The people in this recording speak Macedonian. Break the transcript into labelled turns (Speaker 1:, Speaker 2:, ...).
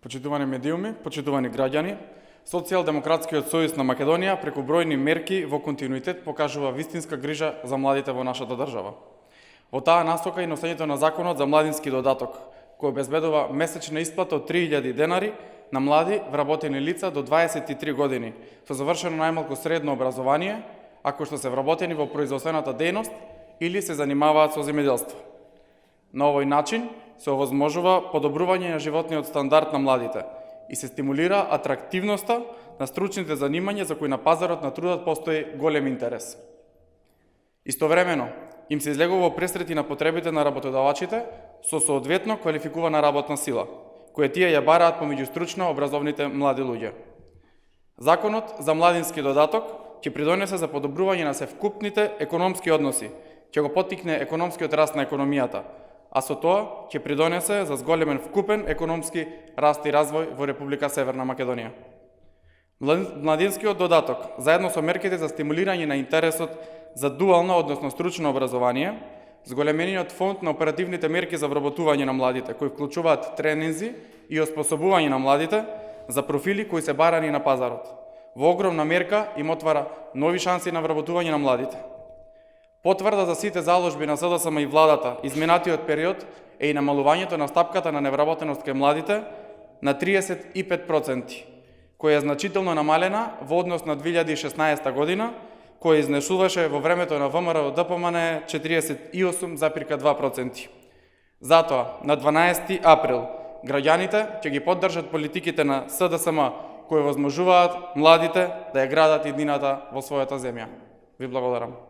Speaker 1: Почитувани медиуми, почитувани граѓани, Социјалдемократскиот сојуз на Македонија преку бројни мерки во континуитет покажува вистинска грижа за младите во нашата држава. Во таа насока и носењето на законот за младински додаток, кој обезбедува месечна исплата од 3000 денари на млади вработени лица до 23 години, со завршено најмалку средно образование, ако што се вработени во производствената дејност или се занимаваат со земјоделство. На овој начин се овозможува подобрување на животниот стандард на младите и се стимулира атрактивноста на стручните занимања за кои на пазарот на трудот постои голем интерес. Истовремено, им се излегува пресрети на потребите на работодавачите со соодветно квалификувана работна сила, која тие ја бараат помеѓу стручно образовните млади луѓе. Законот за младински додаток ќе придонесе за подобрување на севкупните економски односи, ќе го поттикне економскиот раст на економијата, а со тоа ќе придонесе за зголемен вкупен економски раст и развој во Република Северна Македонија. Младинскиот додаток, заедно со мерките за стимулирање на интересот за дуално, односно стручно образование, зголемениот фонд на оперативните мерки за вработување на младите, кои вклучуваат тренинзи и оспособување на младите за профили кои се барани на пазарот, во огромна мерка им отвара нови шанси на вработување на младите. Потврда за сите заложби на СДСМ и владата изминатиот период е и намалувањето на стапката на невработеност кај младите на 35%, која е значително намалена во однос на 2016 година, која изнесуваше во времето на ВМРО ДПМН 48,2%. Затоа, на 12 април, граѓаните ќе ги поддржат политиките на СДСМ кои возможуваат младите да ја градат иднината во својата земја. Ви благодарам.